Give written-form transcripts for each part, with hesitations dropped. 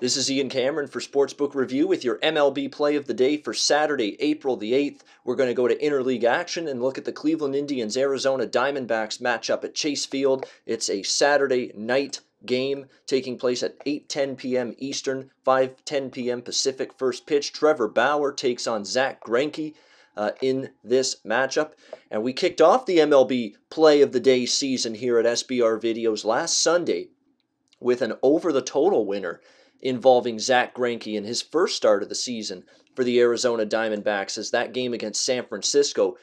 This is Ian Cameron for Sportsbook Review with your MLB play of the day for Saturday, April the 8th. We're going to go to interleague action and look at the Cleveland Indians Arizona Diamondbacks matchup at Chase Field. It's a Saturday night game taking place at 8:10 p.m. Eastern, 5:10 p.m. Pacific. First pitch, Trevor Bauer takes on Zack Greinke in this matchup. And we kicked off the MLB play of the day season here at SBR Videos last Sunday with an over-the-total winner involving Zack Greinke in his first start of the season for the Arizona Diamondbacks, as that game against San Francisco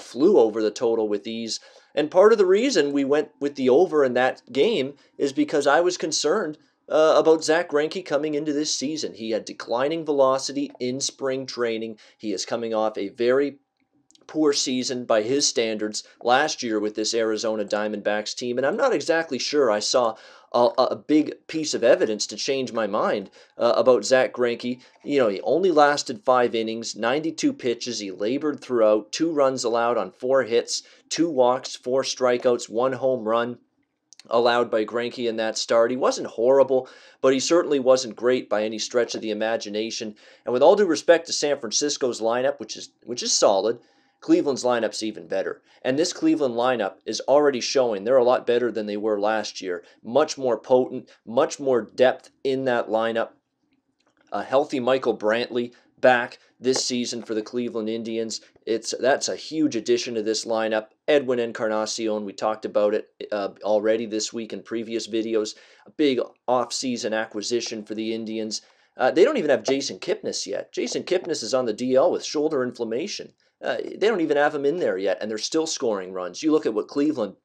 flew over the total with ease. And part of the reason we went with the over in that game is because I was concerned about Zack Greinke coming into this season. He had declining velocity in spring training. He is coming off a very poor season by his standards last year with this Arizona Diamondbacks team, and I'm not exactly sure I saw a big piece of evidence to change my mind about Zack Greinke. You know, he only lasted 5 innings, 92 pitches. He labored throughout, 2 runs allowed on 4 hits, 2 walks, 4 strikeouts, 1 home run allowed by Greinke in that start. He wasn't horrible, but he certainly wasn't great by any stretch of the imagination. And with all due respect to San Francisco's lineup, which is solid, Cleveland's lineup's even better. And this Cleveland lineup is already showing they're a lot better than they were last year. Much more potent, much more depth in that lineup. A healthy Michael Brantley back this season for the Cleveland Indians. That's a huge addition to this lineup. Edwin Encarnacion, we talked about it already this week in previous videos. A big off-season acquisition for the Indians. They don't even have Jason Kipnis yet. Jason Kipnis is on the DL with shoulder inflammation. They don't even have him in there yet, and they're still scoring runs. You look at what Cleveland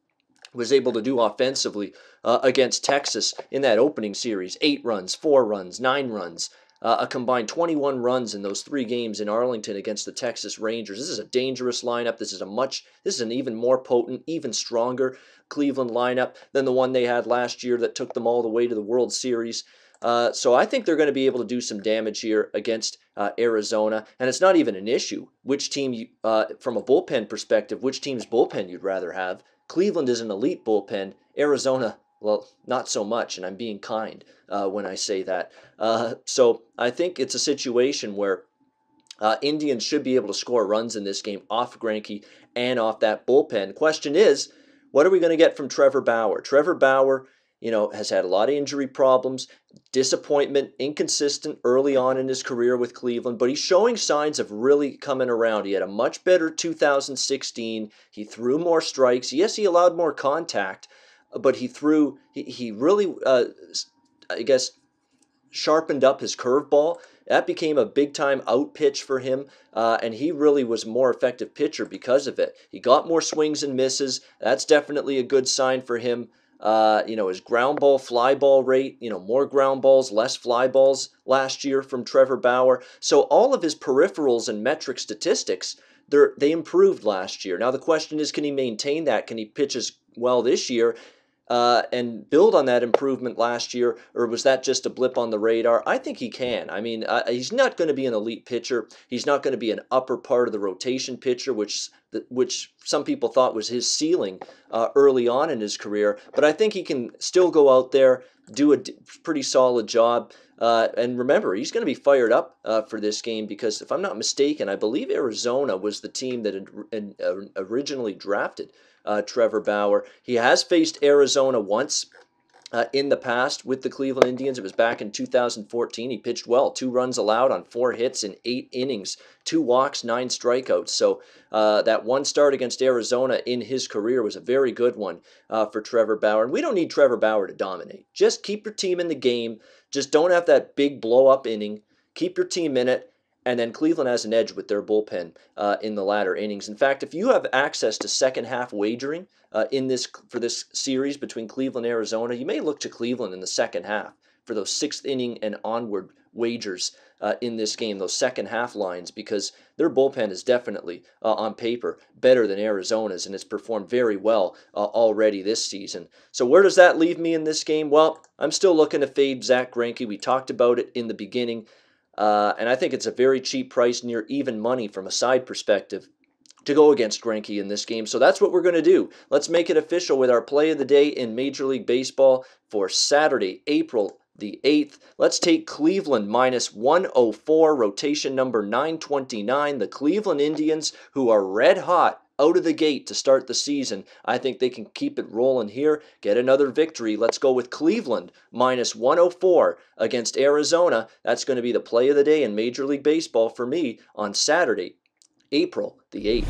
was able to do offensively against Texas in that opening series. 8 runs, 4 runs, 9 runs. A combined 21 runs in those 3 games in Arlington against the Texas Rangers. This is a dangerous lineup. This is an even more potent, even stronger Cleveland lineup than the one they had last year that took them all the way to the World Series. So I think they're going to be able to do some damage here against Arizona. And it's not even an issue which team, from a bullpen perspective, which team's bullpen you'd rather have. Cleveland is an elite bullpen. Arizona, well, not so much, and I'm being kind when I say that. So I think it's a situation where Indians should be able to score runs in this game off Greinke and off that bullpen. Question is, what are we going to get from Trevor Bauer? Trevor Bauer, has had a lot of injury problems, disappointment, inconsistent early on in his career with Cleveland, but he's showing signs of really coming around. He had a much better 2016. He threw more strikes. Yes, he allowed more contact, but he really, I guess, sharpened up his curveball. That became a big-time out pitch for him, and he really was a more effective pitcher because of it. He got more swings and misses. That's definitely a good sign for him. His ground ball, fly ball rate, more ground balls, less fly balls last year from Trevor Bauer. So all of his peripherals and metric statistics, they improved last year. Now the question is, can he maintain that? Can he pitch as well this year and build on that improvement last year, or was that just a blip on the radar? I think he can. I mean, he's not going to be an elite pitcher. He's not going to be an upper part of the rotation pitcher, which some people thought was his ceiling early on in his career. But I think he can still go out there, do a pretty solid job. And remember, he's going to be fired up for this game because, if I'm not mistaken, I believe Arizona was the team that had originally drafted Trevor Bauer. He has faced Arizona once in the past with the Cleveland Indians. It was back in 2014. He pitched well, 2 runs allowed on 4 hits in 8 innings, 2 walks, 9 strikeouts. So that one start against Arizona in his career was a very good one for Trevor Bauer. And we don't need Trevor Bauer to dominate. Just keep your team in the game. Just don't have that big blow-up inning. Keep your team in it. And then Cleveland has an edge with their bullpen in the latter innings. In fact, if you have access to second-half wagering for this series between Cleveland and Arizona, you may look to Cleveland in the second half for those 6th inning and onward wagers in this game, those second-half lines, because their bullpen is definitely, on paper, better than Arizona's, and it's performed very well already this season. So where does that leave me in this game? Well, I'm still looking to fade Zack Greinke. We talked about it in the beginning. And I think it's a very cheap price, near even money from a side perspective, to go against Greinke in this game. So that's what we're going to do. Let's make it official with our play of the day in Major League Baseball for Saturday, April the 8th. Let's take Cleveland minus 104, rotation number 929. The Cleveland Indians, who are red hot out of the gate to start the season. I think they can keep it rolling here, get another victory. Let's go with Cleveland minus 104 against Arizona. That's going to be the play of the day in Major League Baseball for me on Saturday, April the 8th.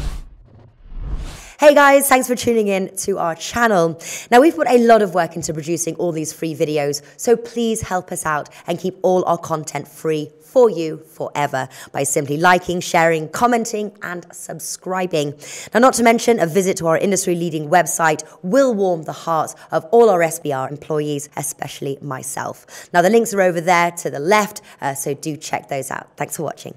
Hey guys, thanks for tuning in to our channel. Now, we've put a lot of work into producing all these free videos, so please help us out and keep all our content free for you forever by simply liking, sharing, commenting, and subscribing. Now, not to mention, a visit to our industry-leading website will warm the hearts of all our SBR employees, especially myself. Now, the links are over there to the left, so do check those out. Thanks for watching.